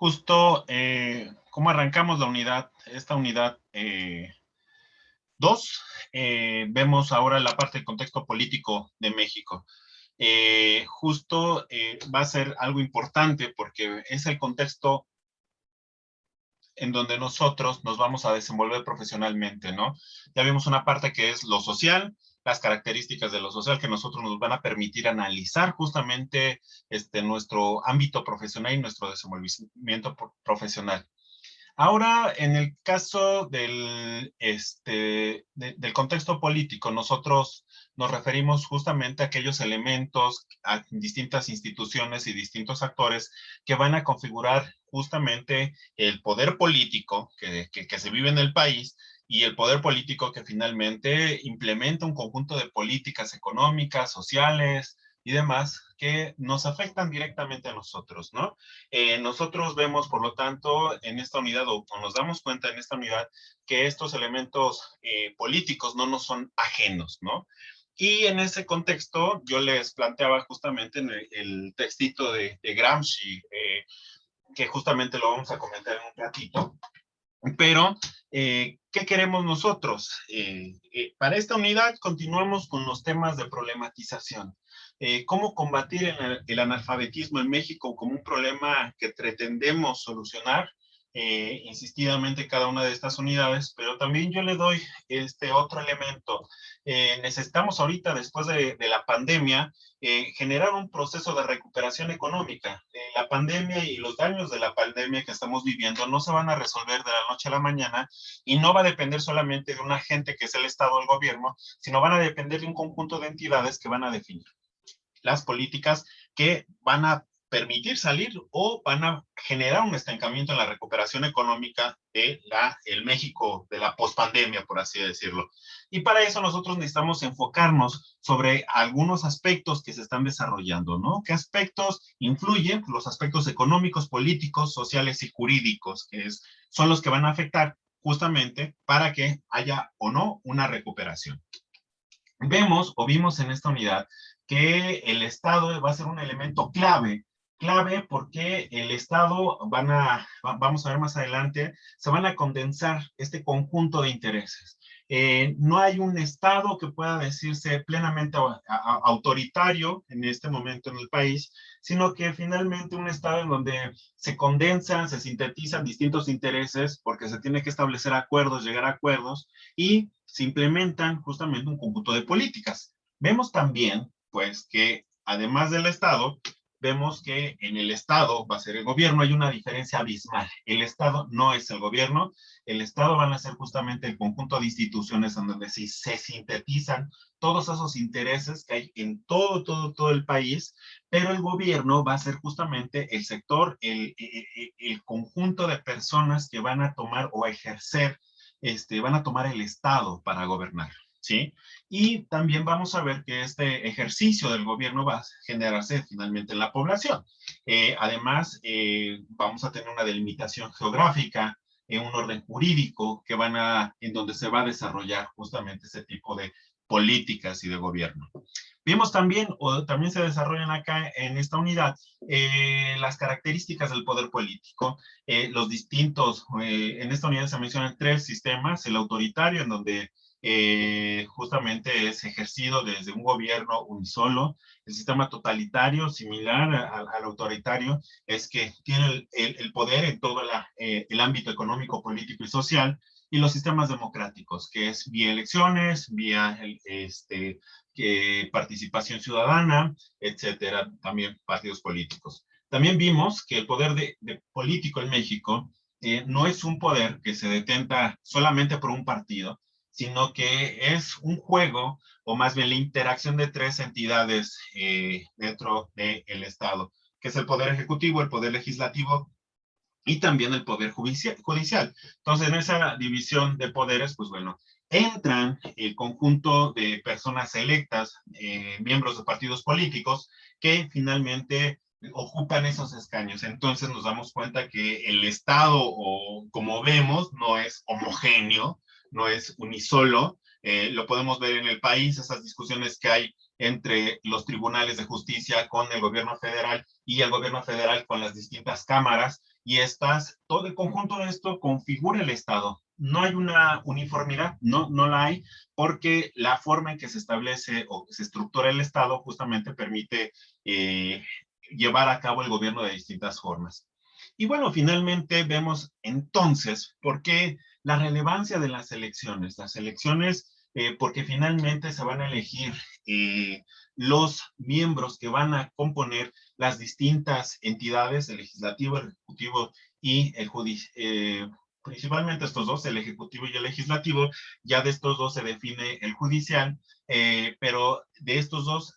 justo cómo arrancamos la unidad, esta unidad 2, vemos ahora la parte del contexto político de México. Justo va a ser algo importante porque es el contexto en donde nosotros nos vamos a desenvolver profesionalmente, ¿no? Ya vimos una parte que es lo social, las características de lo social que nosotros nos van a permitir analizar justamente nuestro ámbito profesional y nuestro desenvolvimiento profesional. Ahora, en el caso del contexto político, nosotros nos referimos justamente a aquellos elementos, a distintas instituciones y distintos actores que van a configurar justamente el poder político que se vive en el país y el poder político que finalmente implementa un conjunto de políticas económicas, sociales y demás que nos afectan directamente a nosotros, ¿no? Nosotros vemos, por lo tanto, en esta unidad, o nos damos cuenta en esta unidad, que estos elementos políticos no nos son ajenos, ¿no? Y en ese contexto, yo les planteaba justamente en el textito de Gramsci, que justamente lo vamos a comentar en un ratito, pero, ¿qué queremos nosotros? Para esta unidad continuamos con los temas de problematización. ¿Cómo combatir el analfabetismo en México como un problema que pretendemos solucionar? Insistidamente cada una de estas unidades, pero también yo le doy este otro elemento. Necesitamos ahorita, después de la pandemia, generar un proceso de recuperación económica. La pandemia y los daños de la pandemia que estamos viviendo no se van a resolver de la noche a la mañana y no va a depender solamente de un agente que es el Estado o el gobierno, sino van a depender de un conjunto de entidades que van a definir las políticas que van a permitir salir o van a generar un estancamiento en la recuperación económica de el México de la pospandemia, por así decirlo. Y para eso nosotros necesitamos enfocarnos sobre algunos aspectos que se están desarrollando, ¿no? ¿Qué aspectos influyen? Los aspectos económicos, políticos, sociales y jurídicos, son los que van a afectar justamente para que haya o no una recuperación. Vimos en esta unidad que el Estado va a ser un elemento clave porque el Estado vamos a ver más adelante, se van a condensar este conjunto de intereses. No hay un Estado que pueda decirse plenamente autoritario en este momento en el país, sino que finalmente un Estado en donde se condensan, se sintetizan distintos intereses porque se tiene que establecer acuerdos, llegar a acuerdos y se implementan justamente un conjunto de políticas. Vemos también, pues, que además del Estado, vemos que en el Estado va a ser el gobierno, hay una diferencia abismal. El Estado no es el gobierno, el Estado van a ser justamente el conjunto de instituciones en donde se sintetizan todos esos intereses que hay en todo el país, pero el gobierno va a ser justamente el sector, el conjunto de personas que van a tomar o ejercer van a tomar el Estado para gobernar, ¿sí? Y también vamos a ver que este ejercicio del gobierno va a generarse finalmente en la población. Además, vamos a tener una delimitación geográfica, un orden jurídico en donde se va a desarrollar justamente ese tipo de políticas y de gobierno. Vimos también, o también se desarrollan acá en esta unidad, las características del poder político, los distintos, en esta unidad se mencionan 3 sistemas, el autoritario, en donde justamente es ejercido desde un gobierno unisolo, el sistema totalitario, similar al autoritario, es que tiene el poder en todo el ámbito económico, político y social, y los sistemas democráticos, que es vía elecciones, vía participación ciudadana, etcétera, también partidos políticos. También vimos que el poder de político en México no es un poder que se detenta solamente por un partido, sino que es un juego, o más bien la interacción de 3 entidades dentro del Estado, que es el poder ejecutivo, el poder legislativo y también el poder judicial. Entonces, en esa división de poderes, pues bueno, entran el conjunto de personas electas, miembros de partidos políticos, que finalmente ocupan esos escaños. Entonces nos damos cuenta que el Estado, o como vemos, no es homogéneo, no es unisolo. Lo podemos ver en el país, esas discusiones que hay entre los tribunales de justicia con el gobierno federal y el gobierno federal con las distintas cámaras, y todo el conjunto de esto configura el Estado. No hay una uniformidad, no la hay, porque la forma en que se establece o que se estructura el Estado justamente permite llevar a cabo el gobierno de distintas formas. Y bueno, finalmente vemos entonces por qué la relevancia de las elecciones. Las elecciones, porque finalmente se van a elegir los miembros que van a componer las distintas entidades, el legislativo, el ejecutivo y el judicial. Principalmente estos dos, el ejecutivo y el legislativo. Ya de estos dos se define el judicial, pero de estos dos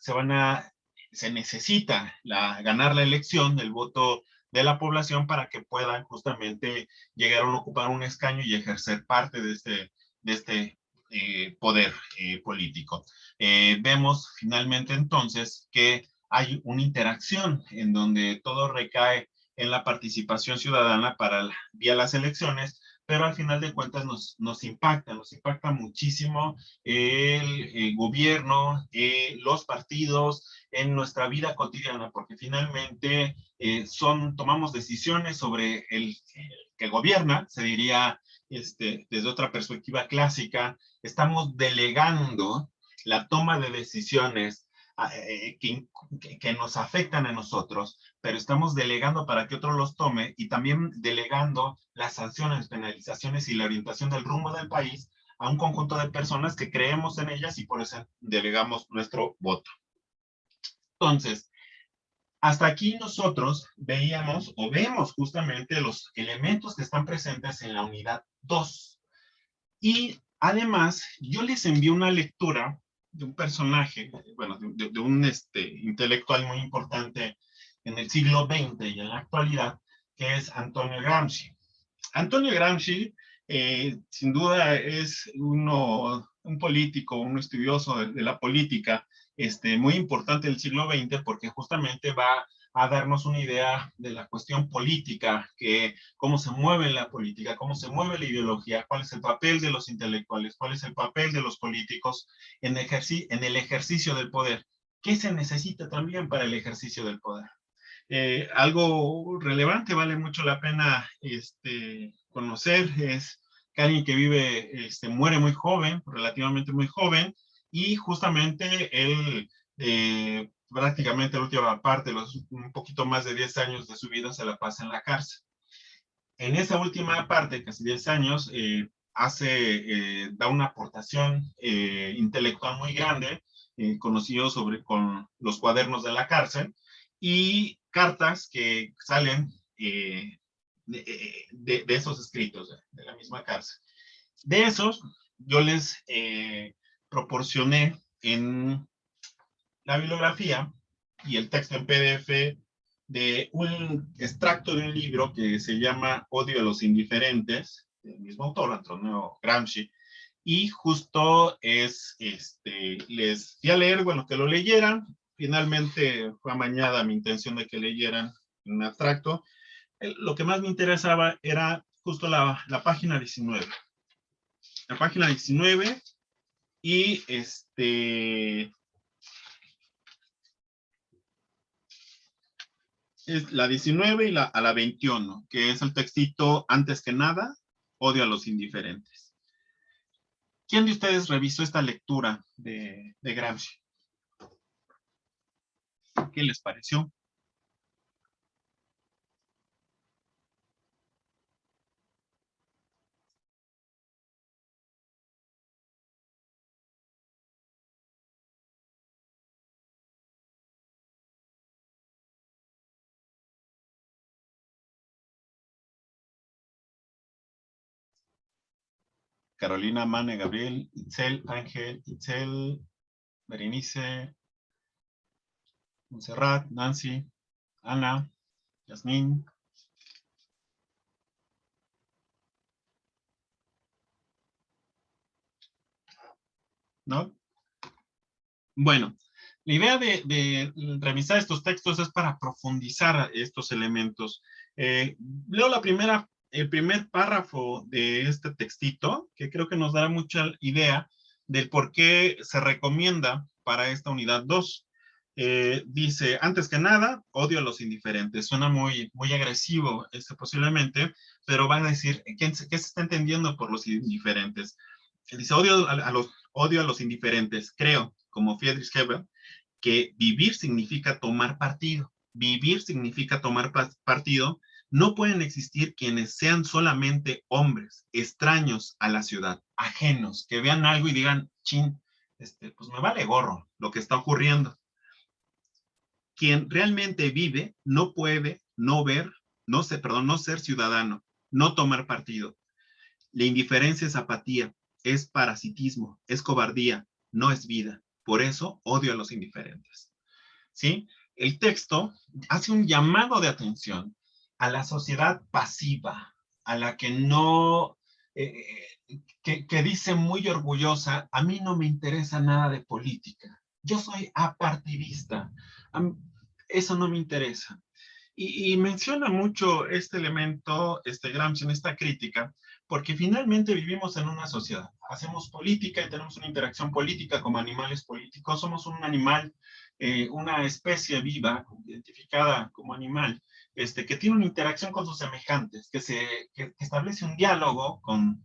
se necesita ganar la elección, el voto de la población, para que puedan justamente llegar a ocupar un escaño y ejercer parte de este poder político. Vemos finalmente entonces que hay una interacción en donde todo recae en la participación ciudadana vía las elecciones, pero al final de cuentas nos impacta muchísimo el gobierno, los partidos en nuestra vida cotidiana, porque finalmente tomamos decisiones sobre el que gobierna, se diría desde otra perspectiva clásica. Estamos delegando la toma de decisiones que nos afectan a nosotros, pero estamos delegando para que otro los tome, y también delegando las sanciones, penalizaciones y la orientación del rumbo del país a un conjunto de personas que creemos en ellas, y por eso delegamos nuestro voto. Entonces, hasta aquí nosotros veíamos o vemos justamente los elementos que están presentes en la unidad 2. Y además, yo les envié una lectura de un personaje, bueno, de un intelectual muy importante en el siglo XX y en la actualidad, que es Antonio Gramsci. Antonio Gramsci, sin duda, es un político, un estudioso de la política, muy importante del siglo XX, porque justamente va a darnos una idea de la cuestión política, cómo se mueve la política, cómo se mueve la ideología, cuál es el papel de los intelectuales, cuál es el papel de los políticos en el ejercicio del poder. ¿Qué se necesita también para el ejercicio del poder? Algo relevante, vale mucho la pena conocer, es que alguien que muere muy joven, relativamente muy joven, y justamente él prácticamente la última parte, un poquito más de 10 años de su vida, se la pasa en la cárcel. En esa última parte, casi 10 años, da una aportación intelectual muy grande, conocido con los cuadernos de la cárcel, y cartas que salen de esos escritos de la misma cárcel. De esos, yo les proporcioné en la bibliografía y el texto en PDF de un extracto de un libro que se llama Odio a los indiferentes, del mismo autor, Antonio Gramsci, y justo les di a leer, bueno, que lo leyeran. Finalmente fue amañada mi intención de que leyeran un abstracto. Lo que más me interesaba era justo la página 19. La página 19 y es la 19 y a la 21, que es el textito Antes que nada, odio a los indiferentes. ¿Quién de ustedes revisó esta lectura de Gramsci? ¿Qué les pareció? Carolina, Mane, Gabriel, Itzel, Ángel, Itzel, Berenice, Montserrat, Nancy, Ana, Yasmín. ¿No? Bueno, la idea de revisar estos textos es para profundizar estos elementos. Leo el primer párrafo de este textito, que creo que nos dará mucha idea del por qué se recomienda para esta unidad 2. Dice, antes que nada, odio a los indiferentes. Suena muy agresivo, posiblemente, pero van a decir, ¿qué se está entendiendo por los indiferentes? Dice, odio a los indiferentes. Creo, como Friedrich Hebel, que vivir significa tomar partido. Vivir significa tomar partido. No pueden existir quienes sean solamente hombres, extraños a la ciudad, ajenos, que vean algo y digan, chin, pues me vale gorro lo que está ocurriendo. Quien realmente vive no puede no ver, no ser ciudadano, no tomar partido. La indiferencia es apatía, es parasitismo, es cobardía, no es vida. Por eso odio a los indiferentes. ¿Sí? El texto hace un llamado de atención a la sociedad pasiva, a la que no, que dice muy orgullosa, a mí no me interesa nada de política, yo soy apartidista, eso no me interesa. Y menciona mucho este elemento, Gramsci en esta crítica, porque finalmente vivimos en una sociedad. Hacemos política y tenemos una interacción política como animales políticos. Somos un animal, una especie viva, identificada como animal, que tiene una interacción con sus semejantes, que establece un diálogo con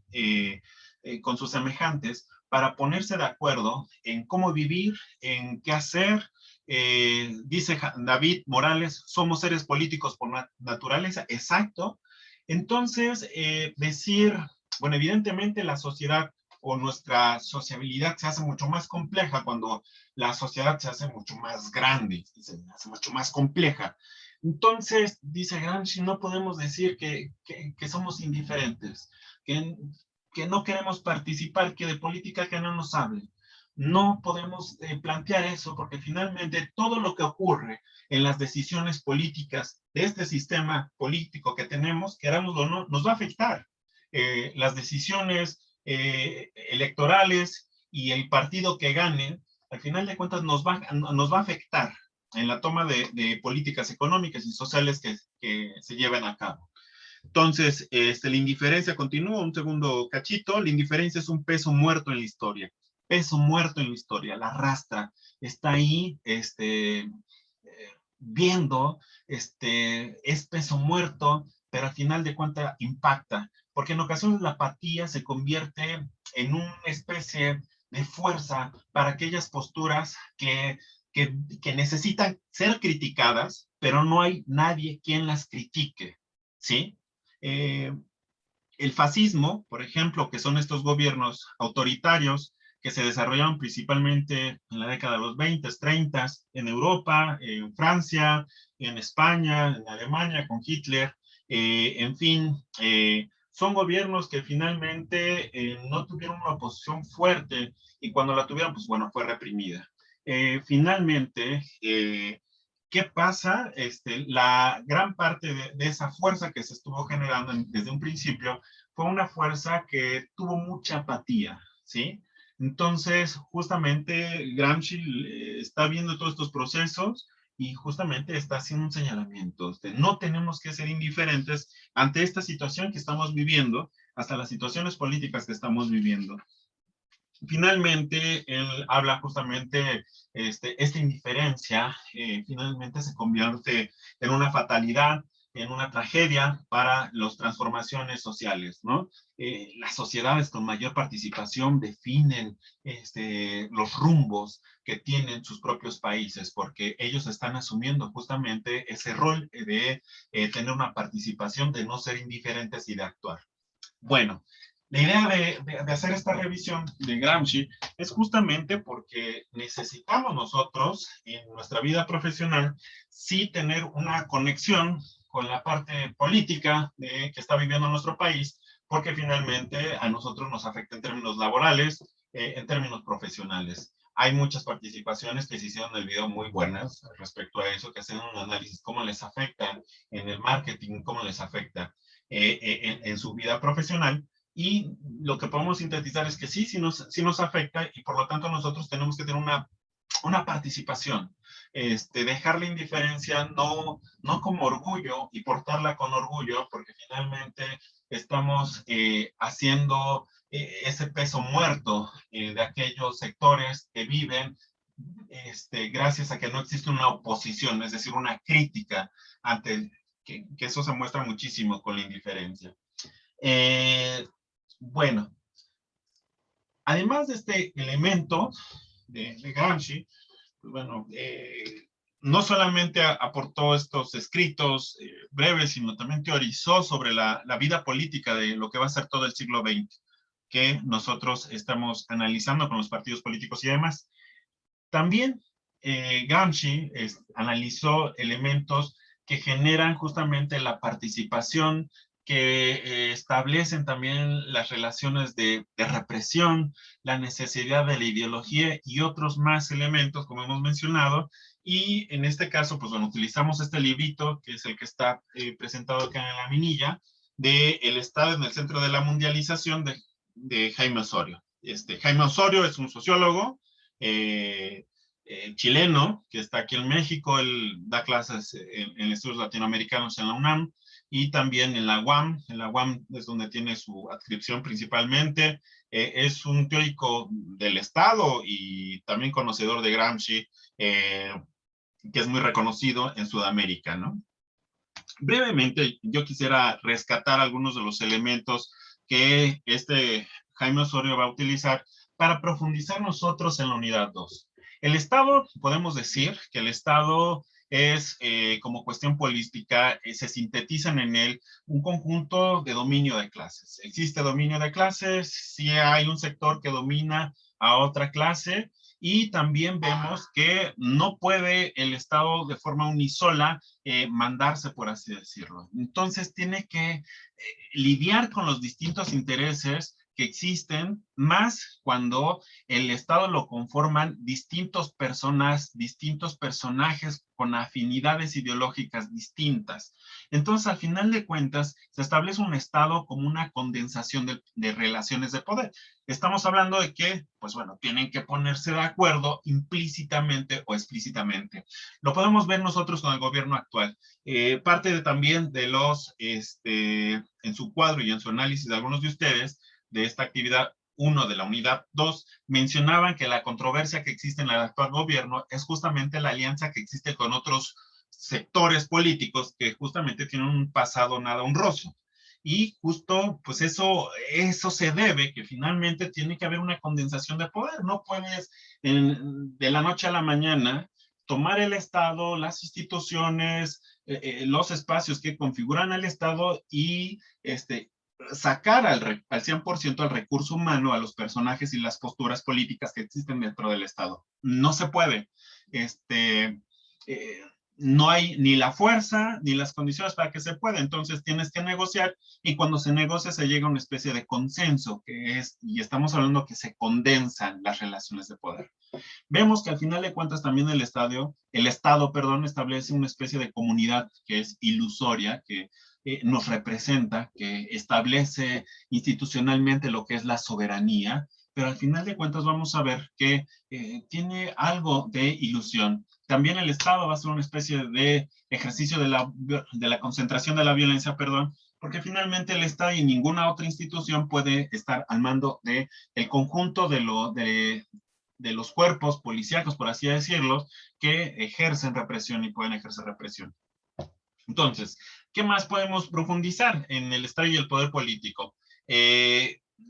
sus semejantes para ponerse de acuerdo en cómo vivir, en qué hacer. Dice David Morales, somos seres políticos por naturaleza, exacto. Entonces, decir, bueno, evidentemente la sociedad o nuestra sociabilidad se hace mucho más compleja cuando la sociedad se hace mucho más grande, se hace mucho más compleja. Entonces, dice Gramsci, no podemos decir que somos indiferentes, que, que no queremos participar, que de política que no nos hablen. No podemos plantear eso porque finalmente todo lo que ocurre en las decisiones políticas de este sistema político que tenemos, querámoslo o no, nos va a afectar. Las decisiones electorales y el partido que gane, al final de cuentas nos va a afectar en la toma de políticas económicas y sociales que se lleven a cabo. Entonces, la indiferencia continúa, un segundo cachito, la indiferencia es un peso muerto en la historia, peso muerto en la historia, la arrastra, está ahí, viendo, es peso muerto, pero al final de cuentas impacta, porque en ocasiones la apatía se convierte en una especie de fuerza para aquellas posturas que necesitan ser criticadas, pero no hay nadie quien las critique, ¿sí? Eh, el fascismo, por ejemplo, que son estos gobiernos autoritarios que se desarrollaron principalmente en la década de los 20, 30, en Europa, en Francia, en España, en Alemania, con Hitler, en fin, son gobiernos que finalmente no tuvieron una oposición fuerte y cuando la tuvieron, pues bueno, fue reprimida. Finalmente, ¿qué pasa? La gran parte de esa fuerza que se estuvo generando desde un principio fue una fuerza que tuvo mucha apatía, ¿sí? Entonces, justamente Gramsci está viendo todos estos procesos y justamente está haciendo un señalamiento. No tenemos que ser indiferentes ante esta situación que estamos viviendo, hasta las situaciones políticas que estamos viviendo. Finalmente, él habla justamente, esta indiferencia finalmente se convierte en una fatalidad, en una tragedia para las transformaciones sociales, ¿no? Las sociedades con mayor participación definen los rumbos que tienen sus propios países, porque ellos están asumiendo justamente ese rol de tener una participación, de no ser indiferentes y de actuar. Bueno, la idea de hacer esta revisión de Gramsci es justamente porque necesitamos nosotros en nuestra vida profesional sí tener una conexión con la parte política que está viviendo nuestro país, porque finalmente a nosotros nos afecta en términos laborales, en términos profesionales. Hay muchas participaciones que se hicieron en el video muy buenas respecto a eso, que hacen un análisis cómo les afecta en el marketing, cómo les afecta en su vida profesional, y lo que podemos sintetizar es que sí nos afecta y por lo tanto nosotros tenemos que tener una participación, dejar la indiferencia no como orgullo y portarla con orgullo, porque finalmente estamos haciendo ese peso muerto de aquellos sectores que viven gracias a que no existe una oposición, es decir, una crítica ante que eso se muestra muchísimo con la indiferencia. Bueno, además de este elemento de Gramsci, pues bueno, no solamente aportó estos escritos breves, sino también teorizó sobre la vida política de lo que va a ser todo el siglo XX, que nosotros estamos analizando con los partidos políticos y demás. También Gramsci analizó elementos que generan justamente la participación, que establecen también las relaciones de represión, la necesidad de la ideología y otros más elementos, como hemos mencionado. Y en este caso, pues bueno, utilizamos este librito, que es el que está presentado acá en la minilla, de El Estado en el Centro de la Mundialización de Jaime Osorio. Jaime Osorio es un sociólogo, eh, chileno, que está aquí en México. Él da clases en estudios latinoamericanos en la UNAM y también en la UAM. En la UAM es donde tiene su adscripción principalmente. Es un teórico del Estado y también conocedor de Gramsci, que es muy reconocido en Sudamérica, ¿no? Brevemente, yo quisiera rescatar algunos de los elementos que Jaime Osorio va a utilizar para profundizar nosotros en la unidad 2. El Estado, podemos decir que el Estado es, como cuestión política, se sintetizan en él un conjunto de dominio de clases. Existe dominio de clases, si hay un sector que domina a otra clase, y también vemos que no puede el Estado de forma unisola mandarse, por así decirlo. Entonces tiene que lidiar con los distintos intereses que existen, más cuando el Estado lo conforman distintos personas, distintos personajes con afinidades ideológicas distintas. Entonces, al final de cuentas, se establece un Estado como una condensación de relaciones de poder. Estamos hablando de que, pues bueno, tienen que ponerse de acuerdo implícitamente o explícitamente. Lo podemos ver nosotros con el gobierno actual. También de en su cuadro y en su análisis de algunos de ustedes, de esta actividad 1 de la unidad 2, mencionaban que la controversia que existe en el actual gobierno es justamente la alianza que existe con otros sectores políticos que justamente tienen un pasado nada honroso. Y justo, pues eso se debe que finalmente tiene que haber una condensación de poder. No puedes de la noche a la mañana tomar el Estado, las instituciones, los espacios que configuran al Estado y sacar al 100% al recurso humano, a los personajes y las posturas políticas que existen dentro del Estado. No se puede. Eh, no hay ni la fuerza ni las condiciones para que se pueda. Entonces tienes que negociar y cuando se negocia se llega a una especie de consenso, y estamos hablando que se condensan las relaciones de poder. Vemos que al final de cuentas también el Estado, perdón, establece una especie de comunidad que es ilusoria, que nos representa, que establece institucionalmente lo que es la soberanía, pero al final de cuentas vamos a ver que tiene algo de ilusión. También el Estado va a ser una especie de ejercicio de la concentración de la violencia, perdón, porque finalmente el Estado y ninguna otra institución puede estar al mando de el conjunto de los cuerpos policíacos, por así decirlo, que ejercen represión y pueden ejercer represión. Entonces, ¿qué más podemos profundizar en el Estado y el poder político?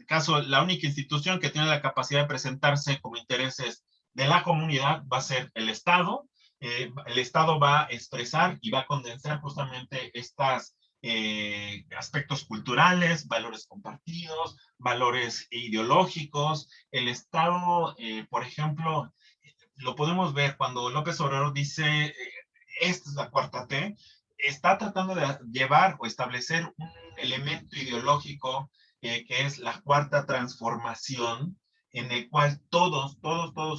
Caso, la única institución que tiene la capacidad de presentarse como intereses de la comunidad va a ser el Estado. El Estado va a expresar y va a condensar justamente estas aspectos culturales, valores compartidos, valores ideológicos. El Estado, por ejemplo, lo podemos ver cuando López Obrador dice, esta es la cuarta T, está tratando de llevar o establecer un elemento ideológico que es la cuarta transformación, en el cual todos,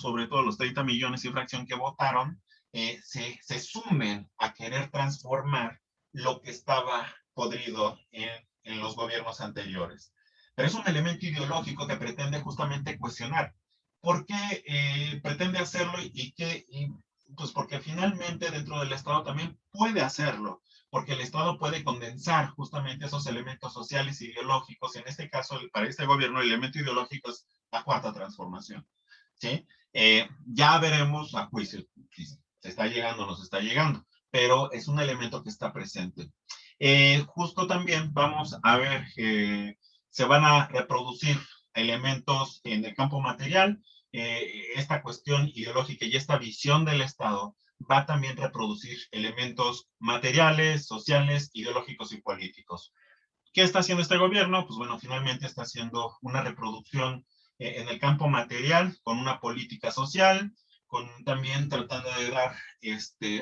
sobre todo los 30 millones y fracción que votaron, se sumen a querer transformar lo que estaba podrido en los gobiernos anteriores. Pero es un elemento ideológico que pretende justamente cuestionar. ¿Por qué pretende hacerlo pues porque finalmente dentro del Estado también puede hacerlo, porque el Estado puede condensar justamente esos elementos sociales e ideológicos. En este caso, para este gobierno, el elemento ideológico es la cuarta transformación. ¿sí? Ya veremos a juicio si se está llegando o no se está llegando, pero es un elemento que está presente. Justo también vamos a ver que se van a reproducir elementos en el campo material. Esta cuestión ideológica y esta visión del Estado va también a reproducir elementos materiales, sociales, ideológicos y políticos. ¿Qué está haciendo este gobierno? Pues bueno, finalmente está haciendo una reproducción en el campo material, con una política social, con también tratando de dar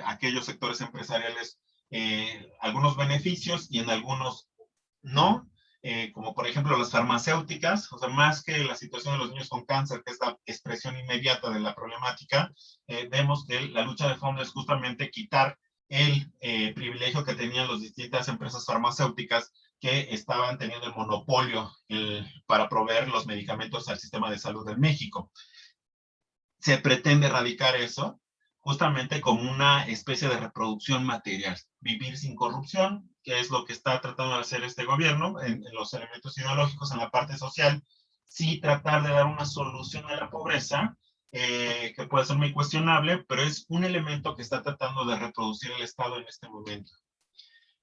a aquellos sectores empresariales algunos beneficios y en algunos no, como por ejemplo las farmacéuticas, o sea, más que la situación de los niños con cáncer, que es la expresión inmediata de la problemática, vemos que la lucha de fondo es justamente quitar el privilegio que tenían las distintas empresas farmacéuticas que estaban teniendo el monopolio para proveer los medicamentos al sistema de salud de México. Se pretende erradicar eso justamente como una especie de reproducción material, vivir sin corrupción, que es lo que está tratando de hacer este gobierno en los elementos ideológicos, en la parte social, sí tratar de dar una solución a la pobreza, que puede ser muy cuestionable, pero es un elemento que está tratando de reproducir el Estado en este momento.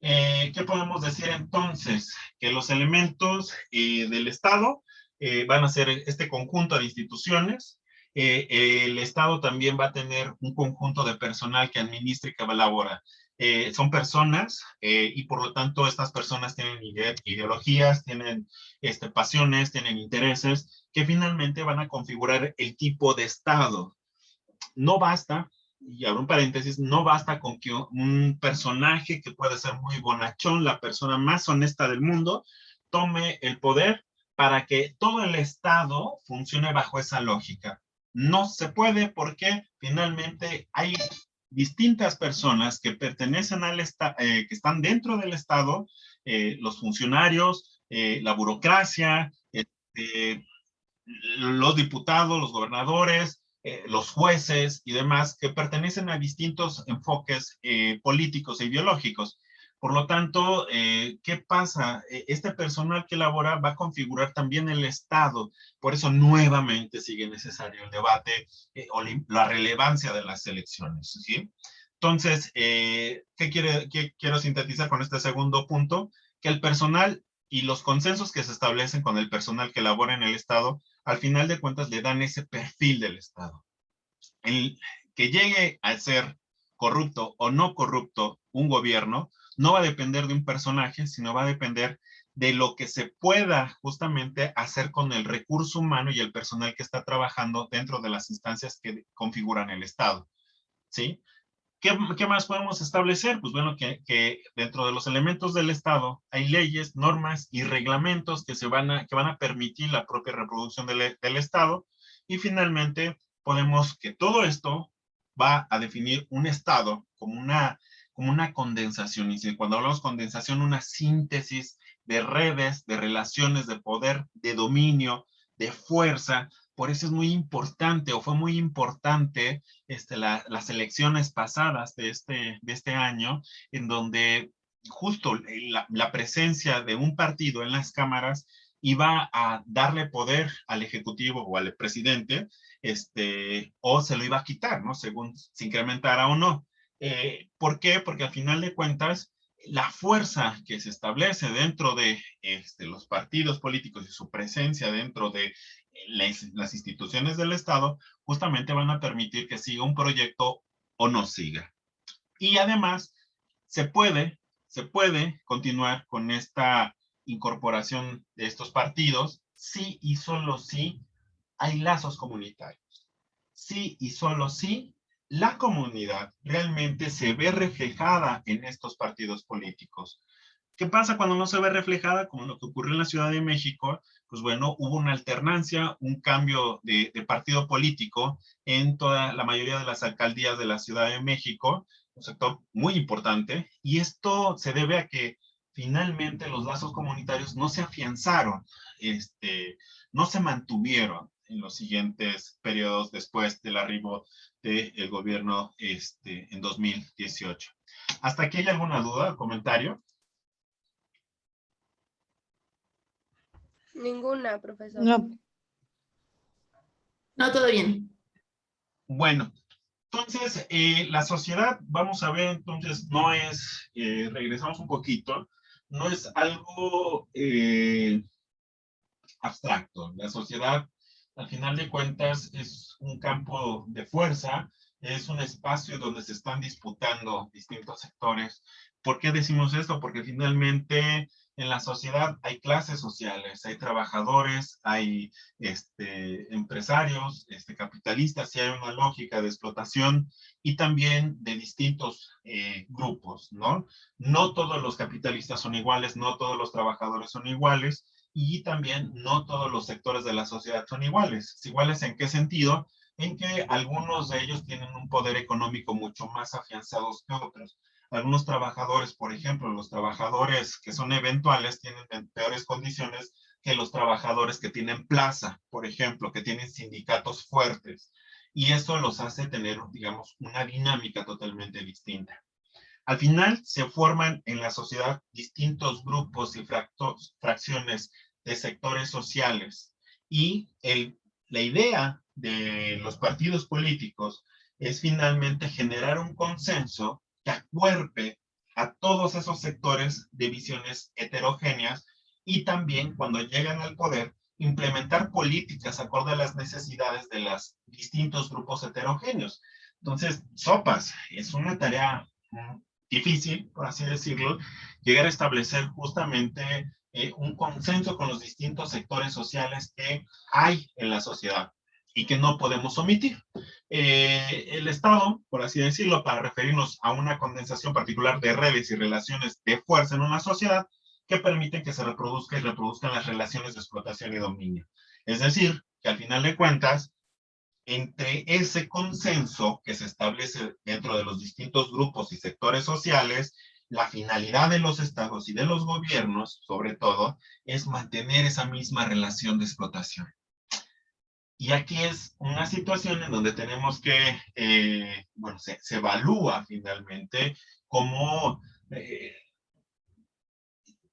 ¿Qué podemos decir entonces? Que los elementos del Estado van a ser este conjunto de instituciones. El Estado también va a tener un conjunto de personal que administra y que elabora. Son personas y por lo tanto estas personas tienen ideologías, tienen pasiones, tienen intereses que finalmente van a configurar el tipo de Estado. No basta, y abro un paréntesis, no basta con que un personaje que puede ser muy bonachón, la persona más honesta del mundo, tome el poder para que todo el Estado funcione bajo esa lógica. No se puede porque finalmente hay distintas personas que pertenecen al Estado, que están dentro del Estado, los funcionarios, la burocracia, los diputados, los gobernadores, los jueces y demás, que pertenecen a distintos enfoques políticos e ideológicos. Por lo tanto, ¿qué pasa? Este personal que elabora va a configurar también el Estado. Por eso nuevamente sigue necesario el debate o la relevancia de las elecciones. ¿Sí? Entonces, ¿qué quiero sintetizar con este segundo punto? Que el personal y los consensos que se establecen con el personal que labora en el Estado al final de cuentas le dan ese perfil del Estado. El que llegue a ser corrupto o no corrupto un gobierno no va a depender de un personaje, sino va a depender de lo que se pueda justamente hacer con el recurso humano y el personal que está trabajando dentro de las instancias que configuran el Estado. ¿Sí? ¿Qué más podemos establecer? Pues bueno, que dentro de los elementos del Estado hay leyes, normas y reglamentos que van a permitir la propia reproducción del Estado. Y finalmente, podemos que todo esto va a definir un Estado como una condensación. Y cuando hablamos de condensación, una síntesis de redes, de relaciones de poder, de dominio, de fuerza. Por eso es muy importante, o fue muy importante, las elecciones pasadas de este año, en donde justo la presencia de un partido en las cámaras iba a darle poder al ejecutivo o al presidente, o se lo iba a quitar, ¿no? Según se incrementara o no. ¿Por qué? Porque al final de cuentas, la fuerza que se establece dentro de los partidos políticos y su presencia dentro de las instituciones del Estado justamente van a permitir que siga un proyecto o no siga. Y además, se puede, se puede continuar con esta incorporación de estos partidos sí y solo si hay lazos comunitarios. Sí y solo si la comunidad realmente se ve reflejada en estos partidos políticos. ¿Qué pasa cuando no se ve reflejada? Como lo que ocurrió en la Ciudad de México, pues bueno, hubo una alternancia, un cambio de partido político en toda la mayoría de las alcaldías de la Ciudad de México, un sector muy importante, y esto se debe a que finalmente los lazos comunitarios no se afianzaron, no se mantuvieron en los siguientes periodos después del arribo del gobierno en 2018. ¿Hasta aquí hay alguna duda o comentario? Ninguna, profesor. No. No, todo bien. Bueno, entonces, la sociedad, vamos a ver, entonces, no es, regresamos un poquito, no es algo abstracto. La sociedad, al final de cuentas, es un campo de fuerza, es un espacio donde se están disputando distintos sectores. ¿Por qué decimos esto? Porque finalmente en la sociedad hay clases sociales, hay trabajadores, hay empresarios, capitalistas, y hay una lógica de explotación y también de distintos grupos, ¿no? No todos los capitalistas son iguales, no todos los trabajadores son iguales, y también no todos los sectores de la sociedad son iguales. ¿Iguales en qué sentido? En que algunos de ellos tienen un poder económico mucho más afianzados que otros. Algunos trabajadores, por ejemplo, los trabajadores que son eventuales tienen peores condiciones que los trabajadores que tienen plaza, por ejemplo, que tienen sindicatos fuertes. Y eso los hace tener, digamos, una dinámica totalmente distinta. Al final se forman en la sociedad distintos grupos y fracciones de sectores sociales y la idea de los partidos políticos es finalmente generar un consenso que acuerpe a todos esos sectores de visiones heterogéneas y también cuando llegan al poder implementar políticas acorde a las necesidades de los distintos grupos heterogéneos. Entonces, sopas, es una tarea difícil, por así decirlo, llegar a establecer justamente un consenso con los distintos sectores sociales que hay en la sociedad y que no podemos omitir. El Estado, por así decirlo, para referirnos a una condensación particular de redes y relaciones de fuerza en una sociedad que permiten que se reproduzca y reproduzcan las relaciones de explotación y dominio. Es decir, que al final de cuentas, entre ese consenso que se establece dentro de los distintos grupos y sectores sociales, la finalidad de los estados y de los gobiernos, sobre todo, es mantener esa misma relación de explotación. Y aquí es una situación en donde tenemos que, bueno, se evalúa finalmente cómo,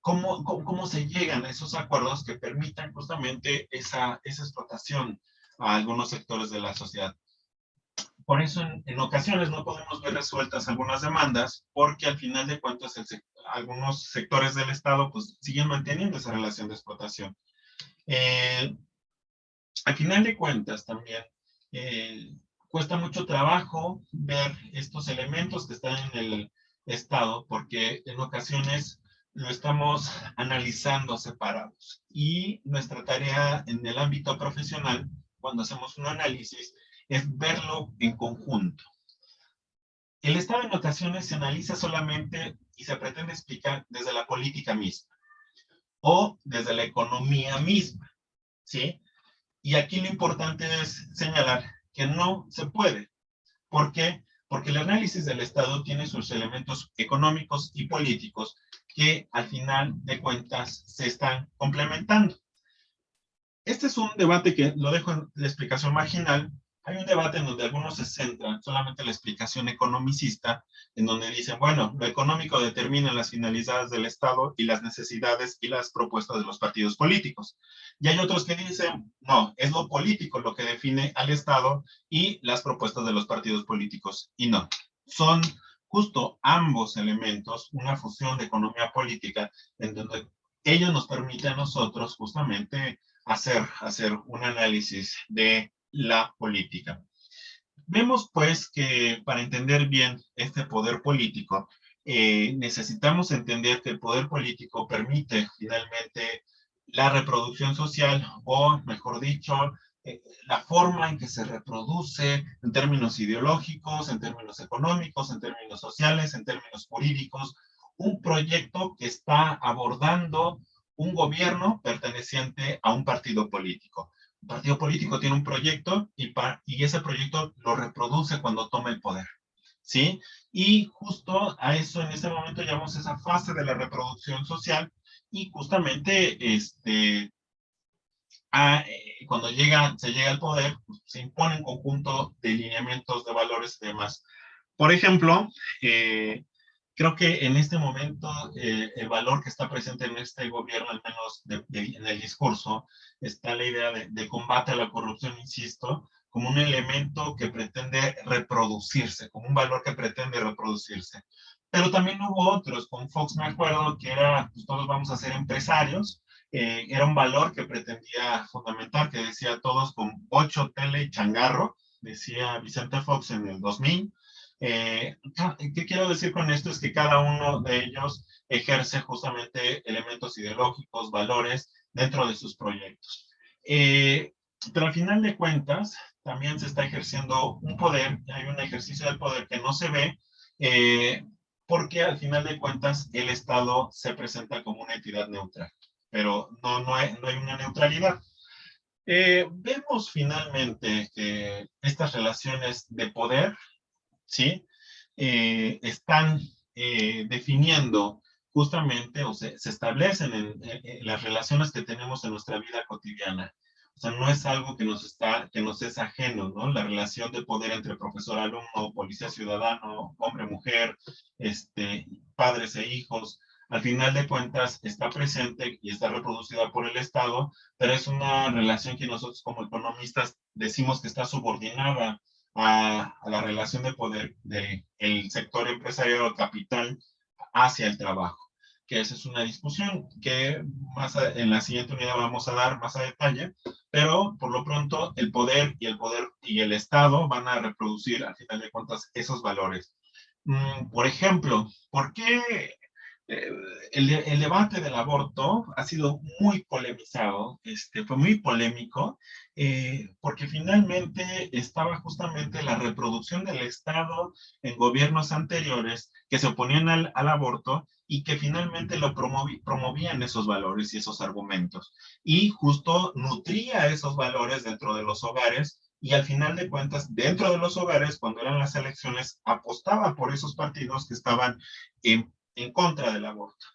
cómo se llegan a esos acuerdos que permitan justamente esa explotación a algunos sectores de la sociedad. Por eso en ocasiones no podemos ver resueltas algunas demandas porque al final de cuentas algunos sectores del Estado pues siguen manteniendo esa relación de explotación. Eh, al final de cuentas también cuesta mucho trabajo ver estos elementos que están en el Estado porque en ocasiones lo estamos analizando separados y nuestra tarea en el ámbito profesional cuando hacemos un análisis es verlo en conjunto. El Estado en ocasiones se analiza solamente y se pretende explicar desde la política misma o desde la economía misma, ¿sí? Y aquí lo importante es señalar que no se puede. ¿Por qué? Porque el análisis del Estado tiene sus elementos económicos y políticos que al final de cuentas se están complementando. Este es un debate que lo dejo en la explicación marginal. Hay un debate en donde algunos se centran solamente en la explicación economicista, en donde dicen, bueno, lo económico determina las finalidades del Estado y las necesidades y las propuestas de los partidos políticos. Y hay otros que dicen, no, es lo político lo que define al Estado y las propuestas de los partidos políticos. Y no, son justo ambos elementos, una fusión de economía política, en donde ello nos permite a nosotros justamente hacer un análisis de la política. Vemos pues que para entender bien este poder político, necesitamos entender que el poder político permite finalmente la reproducción social o, mejor dicho, la forma en que se reproduce en términos ideológicos, en términos económicos, en términos sociales, en términos jurídicos, un proyecto que está abordando un gobierno perteneciente a un partido político. Un partido político tiene un proyecto y ese proyecto lo reproduce cuando toma el poder, ¿sí? Y justo a eso en ese momento llamamos esa fase de la reproducción social y justamente cuando se llega al poder, pues, se impone un conjunto de lineamientos, de valores y demás. Por ejemplo, ¿qué Creo que en este momento el valor que está presente en este gobierno, al menos en el discurso, está la idea de combate a la corrupción, insisto, como un elemento que pretende reproducirse, como un valor que pretende reproducirse. Pero también hubo otros, con Fox me acuerdo que era, pues todos vamos a ser empresarios, era un valor que pretendía fundamentar, que decía todos con ocho, tele y changarro, decía Vicente Fox en el 2000. ¿Qué quiero decir con esto? Es que cada uno de ellos ejerce justamente elementos ideológicos, valores dentro de sus proyectos. Pero al final de cuentas, también se está ejerciendo un poder, hay un ejercicio del poder que no se ve, porque al final de cuentas el Estado se presenta como una entidad neutral, pero no hay una neutralidad. Vemos finalmente que estas relaciones de poder, ¿sí? Están definiendo justamente o se establecen en las relaciones que tenemos en nuestra vida cotidiana. O sea, no es algo que nos es ajeno, ¿no? La relación de poder entre profesor-alumno, policía-ciudadano, hombre-mujer, padres e hijos, al final de cuentas está presente y está reproducida por el Estado, pero es una relación que nosotros como economistas decimos que está subordinada a la relación de poder del sector empresarial o capital hacia el trabajo, que esa es una discusión que en la siguiente unidad vamos a dar más a detalle, pero por lo pronto el poder y el Estado van a reproducir al final de cuentas esos valores. Por ejemplo, ¿por qué eh, el debate del aborto ha sido muy polemizado, fue muy polémico, porque finalmente estaba justamente la reproducción del Estado en gobiernos anteriores que se oponían al aborto y que finalmente promovían esos valores y esos argumentos. Y justo nutría esos valores dentro de los hogares y al final de cuentas, dentro de los hogares, cuando eran las elecciones, apostaba por esos partidos que estaban en contra del aborto.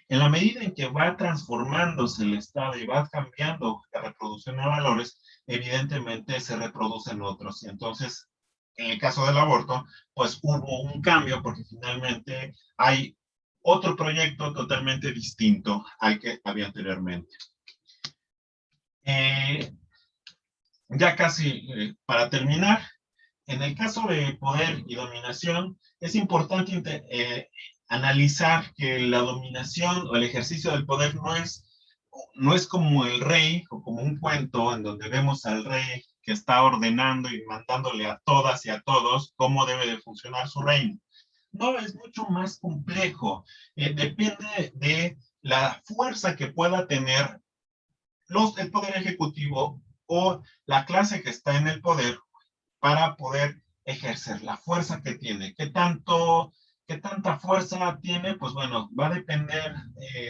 En la medida en que va transformándose el Estado y va cambiando la reproducción de valores, evidentemente se reproducen otros. Y entonces, en el caso del aborto, pues hubo un cambio porque finalmente hay otro proyecto totalmente distinto al que había anteriormente. Eh, ya casi para terminar, en el caso de poder y dominación, es importante analizar que la dominación o el ejercicio del poder no es como el rey o como un cuento en donde vemos al rey que está ordenando y mandándole a todas y a todos cómo debe de funcionar su reino. No, es mucho más complejo. Depende de la fuerza que pueda tener el poder ejecutivo o la clase que está en el poder para poder ejercer la fuerza que tiene. ¿Qué tanta fuerza tiene? Pues bueno, va a depender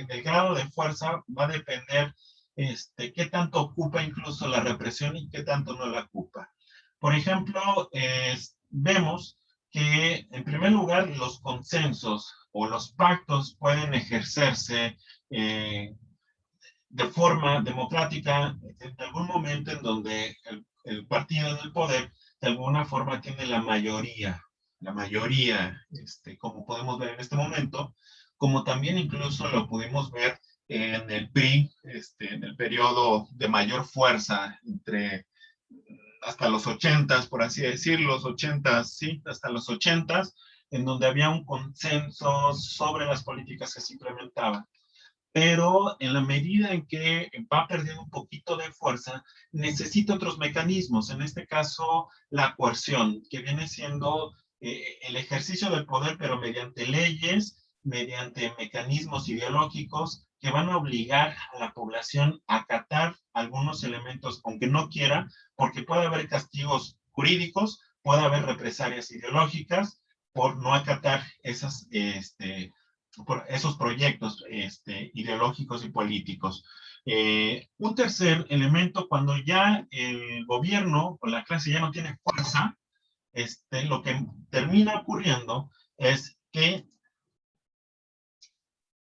del grado de fuerza, va a depender qué tanto ocupa incluso la represión y qué tanto no la ocupa. Por ejemplo, vemos que en primer lugar los consensos o los pactos pueden ejercerse de forma democrática en algún momento en donde el partido en el poder de alguna forma tiene la mayoría, como podemos ver en este momento, como también incluso lo pudimos ver en el PRI, en el periodo de mayor fuerza entre hasta los 80s, por así decirlo, los 80s, sí, hasta los 80s, en donde había un consenso sobre las políticas que se implementaban, pero en la medida en que va perdiendo un poquito de fuerza, necesita otros mecanismos, en este caso la coerción, que viene siendo el ejercicio del poder, pero mediante leyes, mediante mecanismos ideológicos que van a obligar a la población a acatar algunos elementos, aunque no quiera, porque puede haber castigos jurídicos, puede haber represalias ideológicas por no acatar por esos proyectos ideológicos y políticos. Un tercer elemento, cuando ya el gobierno o la clase ya no tiene fuerza, lo que termina ocurriendo es que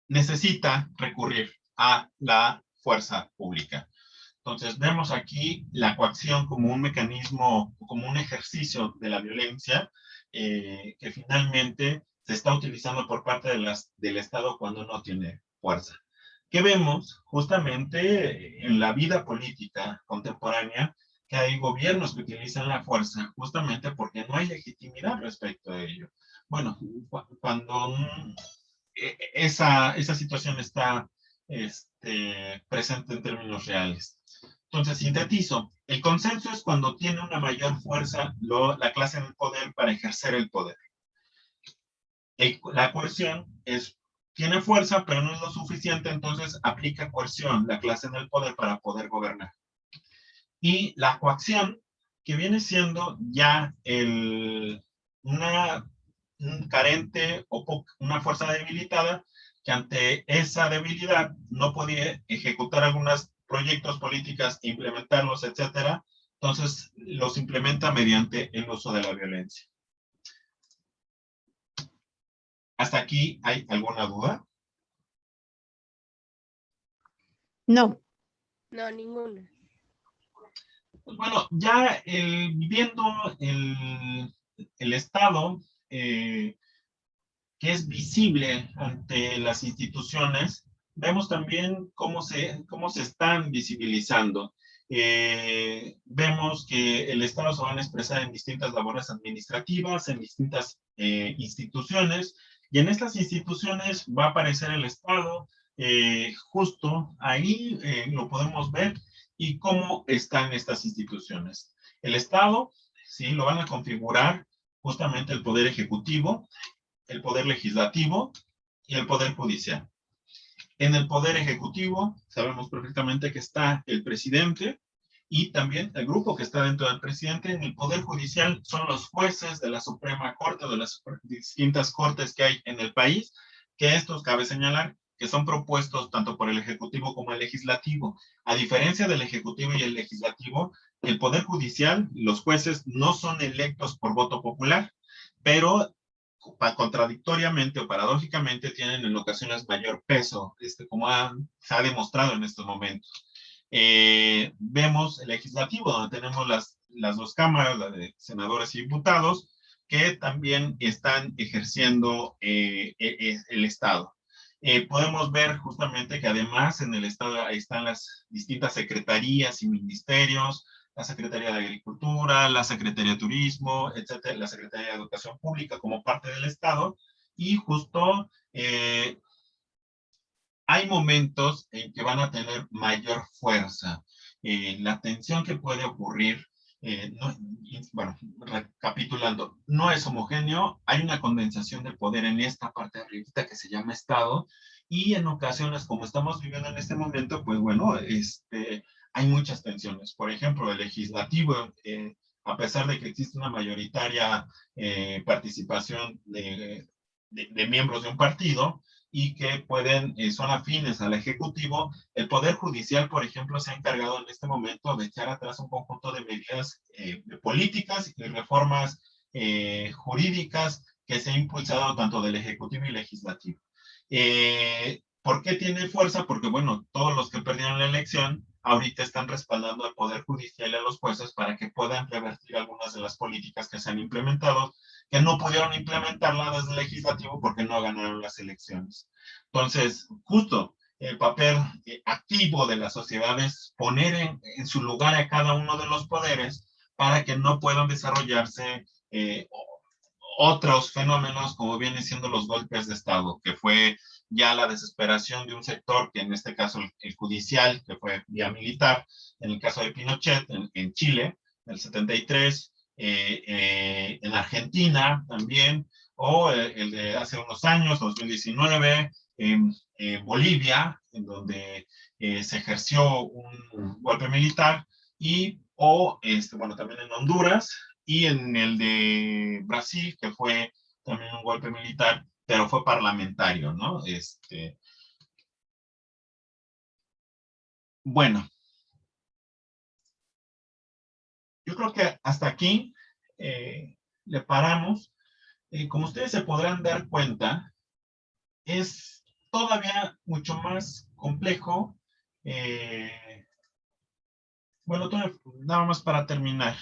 necesita recurrir a la fuerza pública. Entonces, vemos aquí la coacción como un mecanismo, como un ejercicio de la violencia, que finalmente se está utilizando por parte del Estado cuando no tiene fuerza. ¿Qué vemos? Justamente en la vida política contemporánea, que hay gobiernos que utilizan la fuerza justamente porque no hay legitimidad respecto a ello. Bueno, cuando esa situación está presente en términos reales. Entonces, sintetizo. El consenso es cuando tiene una mayor fuerza la clase en el poder para ejercer el poder. La coerción tiene fuerza, pero no es lo suficiente, entonces aplica coerción la clase en el poder para poder gobernar. Y la coacción, que viene siendo ya una un carente o una fuerza debilitada, que ante esa debilidad no podía ejecutar algunos proyectos, políticas, implementarlos, etcétera. Entonces los implementa mediante el uso de la violencia. ¿Hasta aquí hay alguna duda? No. No, ninguna. Pues bueno, ya viendo el Estado, que es visible ante las instituciones, vemos también cómo se están visibilizando. Vemos que el Estado se van a expresar en distintas labores administrativas, en distintas instituciones, y en estas instituciones va a aparecer el Estado, justo ahí lo podemos ver, y cómo están estas instituciones. El Estado, sí, lo van a configurar justamente el Poder Ejecutivo, el Poder Legislativo y el Poder Judicial. En el Poder Ejecutivo sabemos perfectamente que está el presidente y también el grupo que está dentro del presidente. En el Poder Judicial son los jueces de la Suprema Corte, de las distintas cortes que hay en el país, que estos cabe señalar que son propuestos tanto por el Ejecutivo como el Legislativo. A diferencia del Ejecutivo y el Legislativo, el Poder Judicial, los jueces no son electos por voto popular, pero contradictoriamente o paradójicamente tienen en ocasiones mayor peso, como se ha demostrado en estos momentos. Vemos el legislativo, donde tenemos las dos cámaras, la de senadores y diputados, que también están ejerciendo el Estado. Podemos ver justamente que además en el Estado están las distintas secretarías y ministerios, la Secretaría de Agricultura, la Secretaría de Turismo, etcétera, la Secretaría de Educación Pública como parte del Estado, y justo hay momentos en que van a tener mayor fuerza. La tensión que puede ocurrir, bueno, recapitulando, no es homogéneo, hay una condensación de poder en esta parte de arriba que se llama Estado, y en ocasiones, como estamos viviendo en este momento, pues bueno, hay muchas tensiones. Por ejemplo, el legislativo, a pesar de que existe una mayoritaria participación de miembros de un partido, y que son afines al Ejecutivo, el Poder Judicial, por ejemplo, se ha encargado en este momento de echar atrás un conjunto de medidas políticas y reformas jurídicas que se han impulsado tanto del Ejecutivo y Legislativo. ¿Por qué tiene fuerza? Porque, bueno, todos los que perdieron la elección ahorita están respaldando al Poder Judicial y a los jueces para que puedan revertir algunas de las políticas que se han implementado, que no pudieron implementarla desde el legislativo porque no ganaron las elecciones. Entonces, justo el papel activo de la sociedad es poner en su lugar a cada uno de los poderes para que no puedan desarrollarse otros fenómenos como vienen siendo los golpes de Estado, que fue ya la desesperación de un sector, que en este caso el judicial, que fue vía militar, en el caso de Pinochet, en Chile, en el 73, en Argentina también, o el de hace unos años, 2019, en Bolivia, en donde se ejerció un golpe militar, o bueno, también en Honduras, y en el de Brasil, que fue también un golpe militar, pero fue parlamentario, ¿no? Bueno, yo creo que hasta aquí le paramos. Como ustedes se podrán dar cuenta, es todavía mucho más complejo. Bueno, nada más para terminar.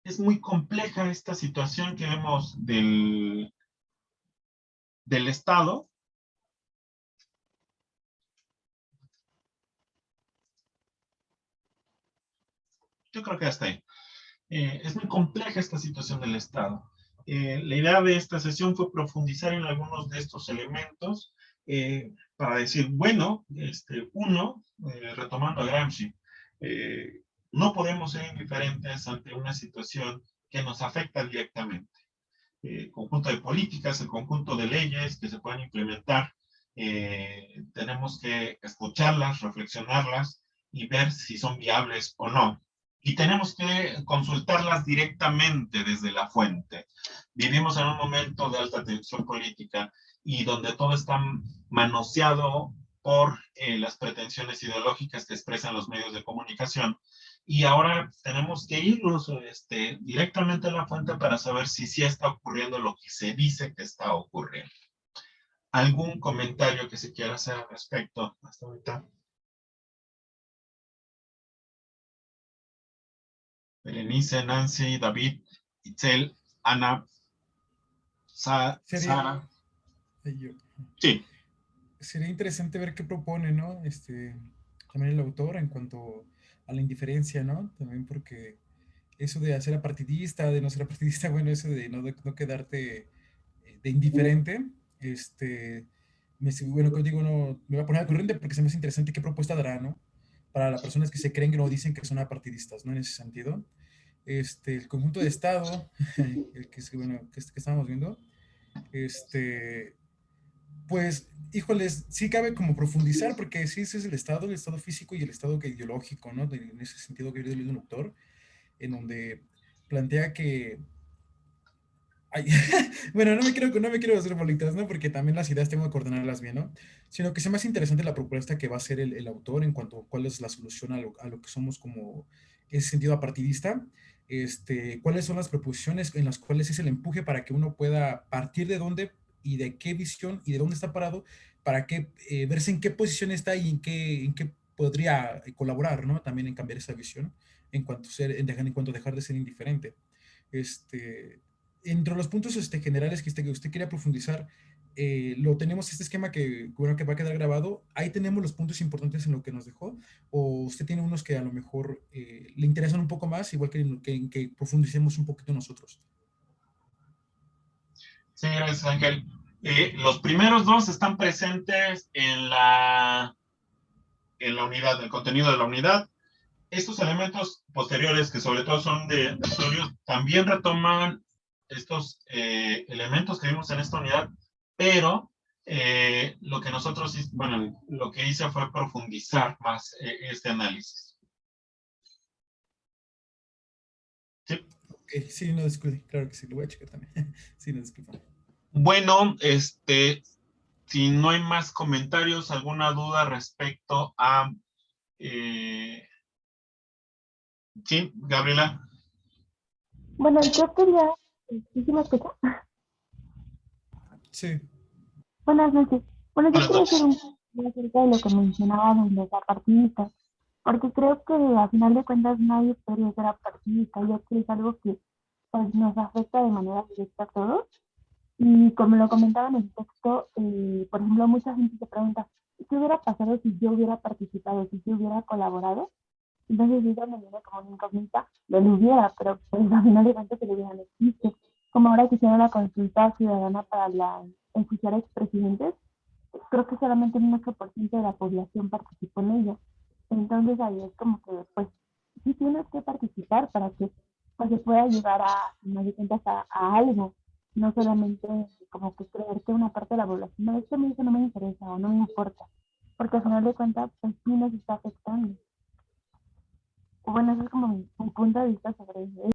es muy compleja esta situación que vemos del Estado. Yo creo que hasta ahí. Es muy compleja esta situación del Estado. La idea de esta sesión fue profundizar en algunos de estos elementos para decir, bueno, retomando a Gramsci, no podemos ser indiferentes ante una situación que nos afecta directamente. El conjunto de políticas, el conjunto de leyes que se pueden implementar, tenemos que escucharlas, reflexionarlas y ver si son viables o no. Y tenemos que consultarlas directamente desde la fuente. Vivimos en un momento de alta tensión política y donde todo está manoseado por las pretensiones ideológicas que expresan los medios de comunicación. Y ahora tenemos que irnos directamente a la fuente para saber si sí está ocurriendo lo que se dice que está ocurriendo. ¿Algún comentario que se quiera hacer al respecto hasta ahorita? Berenice, Nancy, David, Itzel, Ana, Sara. Sí. Sería interesante ver qué propone, ¿no? También el autor en cuanto a la indiferencia, ¿no? También porque eso de hacer apartidista, de no ser apartidista, bueno, eso de no quedarte de indiferente, bueno, que digo, no, me voy a poner al corriente porque se me hace interesante qué propuesta dará, ¿no? Para las personas que se creen que no dicen que son apartidistas, ¿no? En ese sentido. El conjunto de Estado, el que, bueno, que estábamos viendo, pues, híjoles, sí cabe como profundizar, porque sí, ese es el estado físico y el estado ideológico, ¿no? En ese sentido que yo he leído un autor, en donde plantea que ay, bueno, no me quiero hacer bolitas, ¿no? Porque también las ideas tengo que coordinarlas bien, ¿no? Sino que sea más interesante la propuesta que va a hacer el autor en cuanto a cuál es la solución a lo que somos como ese sentido apartidista. Cuáles son las proposiciones en las cuales es el empuje para que uno pueda partir de dónde y de qué visión y de dónde está parado para que verse en qué posición está y en qué podría colaborar, ¿no? También en cambiar esa visión en cuanto a dejar de ser indiferente. Entre los puntos generales que usted quería profundizar, lo tenemos este esquema bueno, que va a quedar grabado. Ahí tenemos los puntos importantes en lo que nos dejó. O usted tiene unos que a lo mejor le interesan un poco más, igual que profundicemos un poquito nosotros. Sí, gracias, Ángel. Los primeros dos están presentes en la unidad, el contenido de la unidad. Estos elementos posteriores, que sobre todo son de estudios, también retoman estos elementos que vimos en esta unidad, pero lo que lo que hice fue profundizar más este análisis. ¿Sí? Okay, sí, no disculpe, claro que sí, lo voy a checar también. Sí, no disculpa. Bueno, si no hay más comentarios, alguna duda respecto a... sí, Gabriela. Bueno, yo quería, ¿sí me escucha? Sí. Buenas noches. Bueno, yo Buenas quería hacer noches. un comentario acerca de lo que mencionaban de los apartidistas, porque creo que a final de cuentas nadie podría ser apartidista, ya que es algo que pues, nos afecta de manera directa a todos. Y como lo comentaba en el texto, por ejemplo, mucha gente se pregunta, ¿qué hubiera pasado si yo hubiera participado, si yo hubiera colaborado? Entonces eso me viene como una incógnita, lo hubiera, pero pues al final de cuentas el hubiera no existe. Como ahora que hicieron la consulta ciudadana para enjuiciar a expresidentes, creo que solamente un 8% de la población participó en ella. Entonces ahí es como que, pues, sí tienes que participar para que pues, se pueda llegar a, final de cuentas, a algo, no solamente como que creer que una parte de la población, no, esto a mí eso no me interesa o no me importa, porque al final de cuentas, pues sí nos está afectando. Bueno, eso es como mi punto de vista sobre